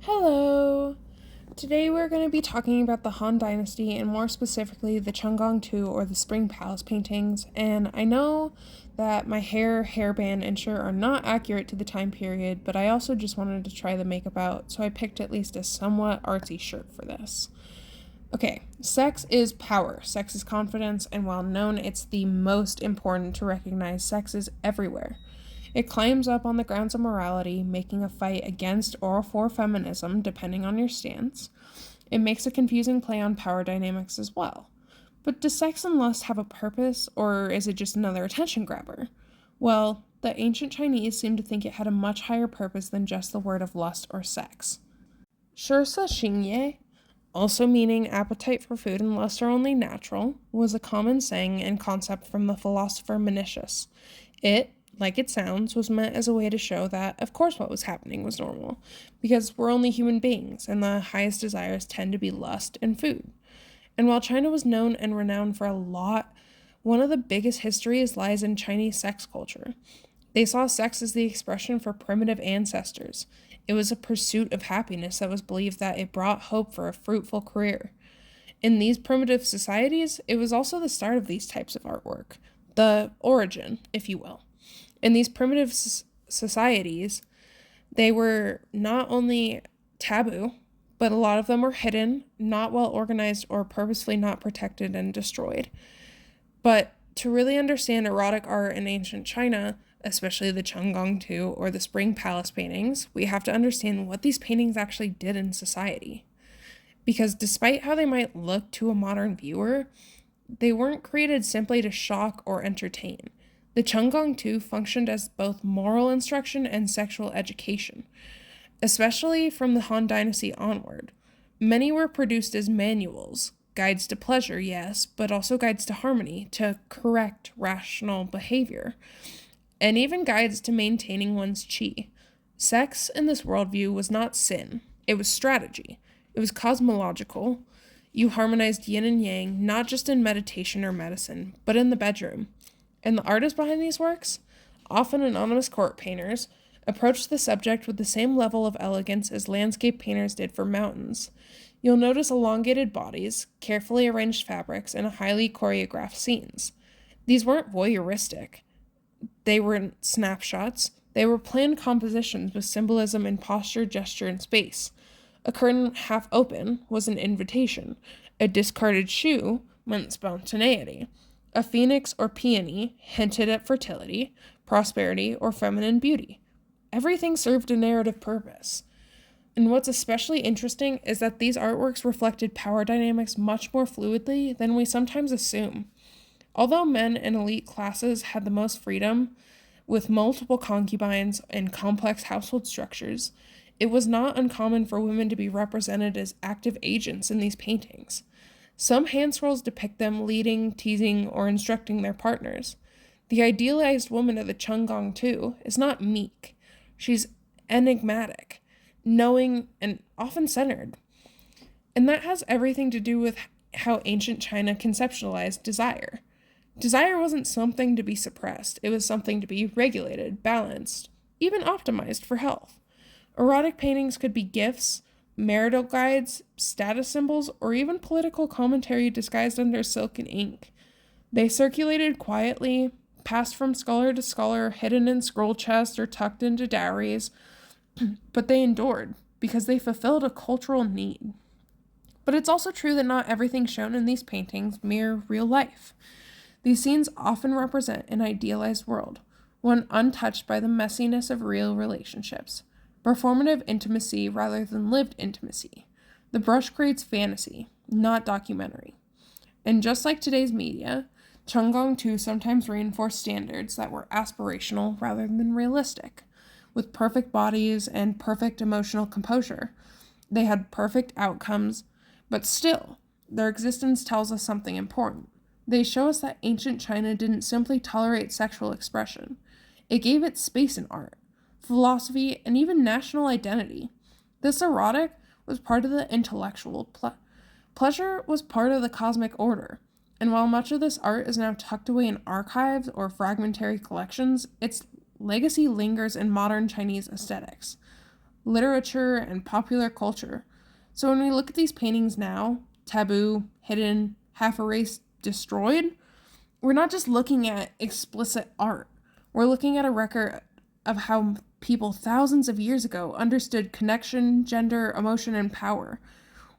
Hello! Today we're going to be talking about the Han Dynasty and more specifically the Chunggong-tu or the Spring Palace paintings. And I know that my hairband, and shirt are not accurate to the time period, but I also just wanted to try the makeup out, so I picked at least a somewhat artsy shirt for this. Okay, sex is power, sex is confidence, and while known it's the most important to recognize, sex is everywhere. It climbs up on the grounds of morality, making a fight against or for feminism, depending on your stance. It makes a confusing play on power dynamics as well. But does sex and lust have a purpose, or is it just another attention grabber? Well, the ancient Chinese seem to think it had a much higher purpose than just the word of lust or sex. 吃色 xingye, also meaning appetite for food and lust are only natural, was a common saying and concept from the philosopher Mencius. It, like it sounds, was meant as a way to show that, of course, what was happening was normal, because we're only human beings, and the highest desires tend to be lust and food. And while China was known and renowned for a lot, one of the biggest histories lies in Chinese sex culture. They saw sex as the expression for primitive ancestors. It was a pursuit of happiness that was believed that it brought hope for a fruitful career. In these primitive societies, it was also the start of these types of artwork, the origin, if you will. In these primitive societies, they were not only taboo, but a lot of them were hidden, not well organized, or purposefully not protected and destroyed. But to really understand erotic art in ancient China, especially the Chunggong-tu or the Spring Palace paintings, we have to understand what these paintings actually did in society. Because despite how they might look to a modern viewer, they weren't created simply to shock or entertain. The Chunggong-tu functioned as both moral instruction and sexual education, especially from the Han Dynasty onward. Many were produced as manuals, guides to pleasure, yes, but also guides to harmony, to correct rational behavior, and even guides to maintaining one's qi. Sex in this worldview was not sin, it was strategy. It was cosmological. You harmonized yin and yang, not just in meditation or medicine, but in the bedroom. And the artists behind these works, often anonymous court painters, approached the subject with the same level of elegance as landscape painters did for mountains. You'll notice elongated bodies, carefully arranged fabrics, and highly choreographed scenes. These weren't voyeuristic. They were snapshots. They were planned compositions with symbolism in posture, gesture, and space. A curtain half open was an invitation. A discarded shoe meant spontaneity. A phoenix or peony hinted at fertility, prosperity, or feminine beauty. Everything served a narrative purpose. And what's especially interesting is that these artworks reflected power dynamics much more fluidly than we sometimes assume. Although men in elite classes had the most freedom, with multiple concubines and complex household structures, it was not uncommon for women to be represented as active agents in these paintings. Some hand scrolls depict them leading, teasing, or instructing their partners. The idealized woman of the Chunggong-tu is not meek. She's enigmatic, knowing, and often centered. And that has everything to do with how ancient China conceptualized desire. Desire wasn't something to be suppressed. It was something to be regulated, balanced, even optimized for health. Erotic paintings could be gifts, marital guides, status symbols, or even political commentary disguised under silk and ink. They circulated quietly, passed from scholar to scholar, hidden in scroll chests or tucked into dowries, but they endured because they fulfilled a cultural need. But it's also true that not everything shown in these paintings mirror real life. These scenes often represent an idealized world, one untouched by the messiness of real relationships. Performative intimacy rather than lived intimacy. The brush creates fantasy, not documentary. And just like today's media, Chunggong-tu sometimes reinforced standards that were aspirational rather than realistic. With perfect bodies and perfect emotional composure, they had perfect outcomes, but still, their existence tells us something important. They show us that ancient China didn't simply tolerate sexual expression. It gave it space in art, philosophy, and even national identity. This erotic was part of the intellectual. Pleasure was part of the cosmic order. And while much of this art is now tucked away in archives or fragmentary collections, its legacy lingers in modern Chinese aesthetics. literature, and popular culture. So when we look at these paintings now, taboo, hidden, half erased, destroyed, we're not just looking at explicit art. We're looking at a record of how people thousands of years ago understood connection, gender, emotion, and power.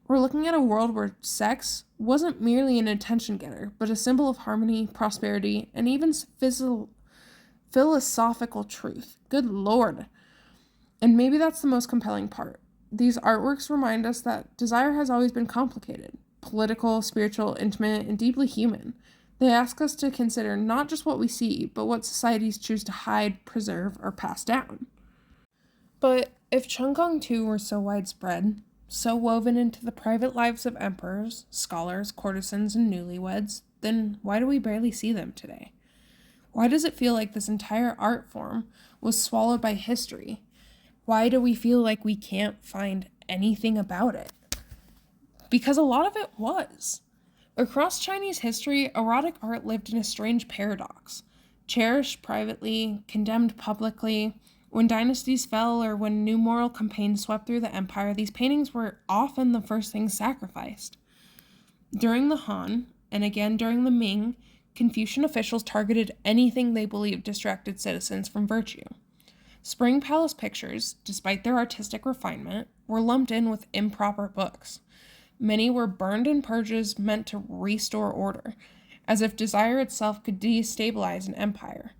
We're looking at a world where sex wasn't merely an attention getter, but a symbol of harmony, prosperity, and even philosophical truth. Good Lord. And maybe that's the most compelling part. These artworks remind us that desire has always been complicated, political, spiritual, intimate, and deeply human. They ask us to consider not just what we see, but what societies choose to hide, preserve, or pass down. But if Chunggong Tu were so widespread, so woven into the private lives of emperors, scholars, courtesans, and newlyweds, then why do we barely see them today? Why does it feel like this entire art form was swallowed by history? Why do we feel like we can't find anything about it? Because a lot of it was. Across Chinese history, erotic art lived in a strange paradox. Cherished privately, condemned publicly. When dynasties fell or when new moral campaigns swept through the empire, these paintings were often the first things sacrificed. During the Han, and again during the Ming, Confucian officials targeted anything they believed distracted citizens from virtue. Spring Palace pictures, despite their artistic refinement, were lumped in with improper books. Many were burned in purges meant to restore order, as if desire itself could destabilize an empire.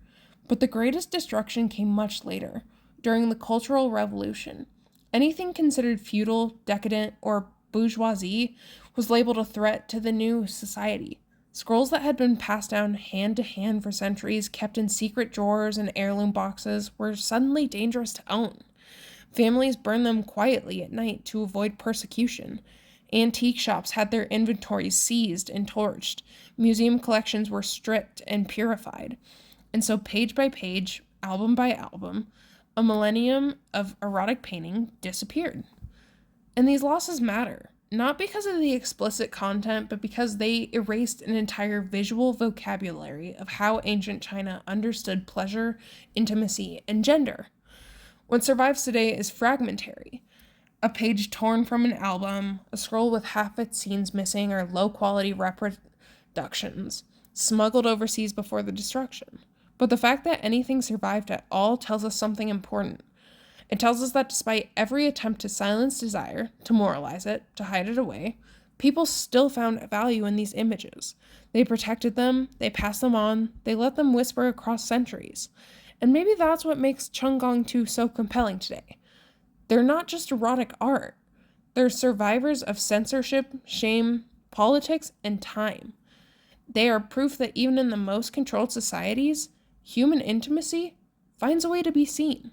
But the greatest destruction came much later, during the Cultural Revolution. Anything considered feudal, decadent, or bourgeoisie was labeled a threat to the new society. Scrolls that had been passed down hand to hand for centuries, kept in secret drawers and heirloom boxes, were suddenly dangerous to own. Families burned them quietly at night to avoid persecution. Antique shops had their inventories seized and torched. Museum collections were stripped and purified. And so page by page, album by album, a millennium of erotic painting disappeared. And these losses matter, not because of the explicit content, but because they erased an entire visual vocabulary of how ancient China understood pleasure, intimacy, and gender. What survives today is fragmentary. A page torn from an album, a scroll with half its scenes missing, or low-quality reproductions, smuggled overseas before the destruction. But the fact that anything survived at all tells us something important. It tells us that despite every attempt to silence desire, to moralize it, to hide it away, people still found value in these images. They protected them, they passed them on, they let them whisper across centuries. And maybe that's what makes Chunggong Tu so compelling today. They're not just erotic art. They're survivors of censorship, shame, politics, and time. They are proof that even in the most controlled societies, human intimacy finds a way to be seen.